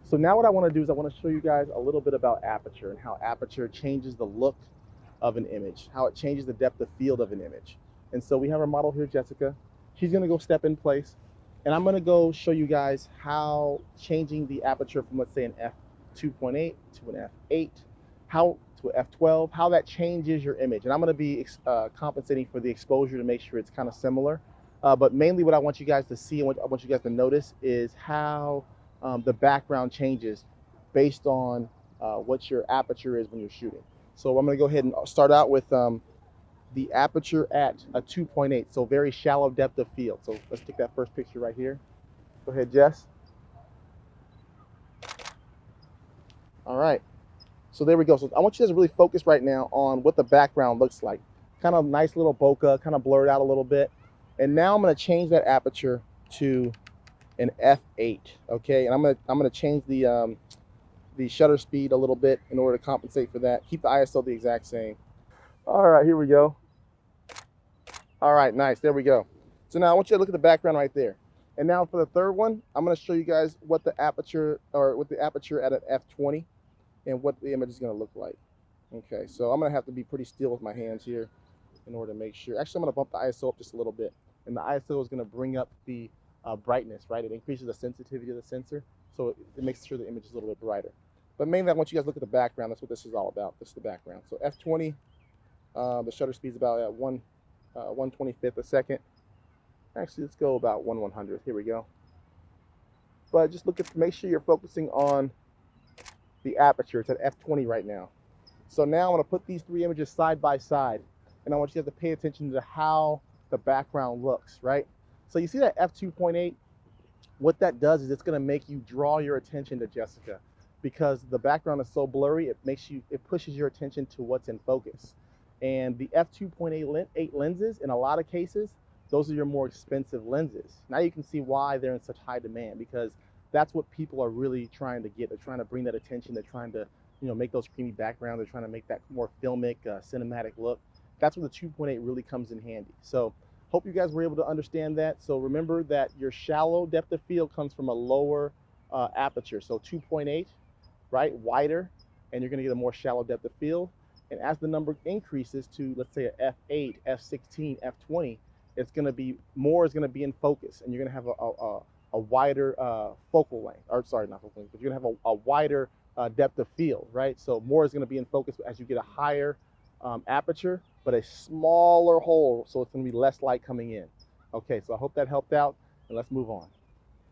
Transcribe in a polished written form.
So now what I want to do is I want to show you guys a little bit about Aperture and how Aperture changes the look of an image, how it changes the depth of field of an image. And so we have our model here, Jessica. She's going to go step in place, and I'm going to go show you guys how changing the aperture from, let's say, an f2.8 to an f8, how to an f12, how that changes your image. And I'm going to be compensating for the exposure to make sure it's kind of similar. But mainly what I want you guys to see and what I want you guys to notice is how the background changes based on what your aperture is when you're shooting. So I'm going to go ahead and start out with the aperture at a 2.8, so very shallow depth of field. So let's take that first picture right here. Go ahead, Jess. All right. So there we go. So I want you guys to really focus right now on what the background looks like. Kind of nice little bokeh, kind of blurred out a little bit. And now I'm going to change that aperture to an f8. Okay, and I'm gonna change the shutter speed a little bit in order to compensate for that. Keep the ISO the exact same. All right, here we go. All right, nice. There we go. So now I want you to look at the background right there. And now for the third one, I'm going to show you guys what the aperture at an f20 and what the image is going to look like. Okay, so I'm going to have to be pretty still with my hands here in order to make sure. Actually, I'm going to bump the ISO up just a little bit. And the ISO is going to bring up the brightness, right? It increases the sensitivity of the sensor, so it makes sure the image is a little bit brighter. But mainly, I want you guys to look at the background. That's what this is all about. This is the background. So f20, the shutter speed is about at 1/25 a second. Actually, let's go about 1/100th. Here we go. But just make sure you're focusing on the aperture. It's at f20 right now. So now I'm going to put these three images side by side, and I want you to pay attention to how the background looks, right? So you see that f2.8? What that does is it's going to make you draw your attention to Jessica, because the background is so blurry. It pushes your attention to what's in focus. And the f2.8 lenses, in a lot of cases, those are your more expensive lenses. Now you can see why they're in such high demand, because that's what people are really trying to get. They're trying to bring that attention. They're trying to, make those creamy backgrounds. They're trying to make that more filmic, cinematic look. That's where the 2.8 really comes in handy. So hope you guys were able to understand that. So remember that your shallow depth of field comes from a lower aperture. So 2.8, right, wider, and you're going to get a more shallow depth of field. And as the number increases to, let's say, a f8, f16, f20, it's going to be more is going to be in focus, and you're going to have a wider focal length, or sorry, not focal length, but you're going to have a wider depth of field, right? So more is going to be in focus as you get a higher aperture, but a smaller hole, so it's going to be less light coming in. Okay, so I hope that helped out, and let's move on.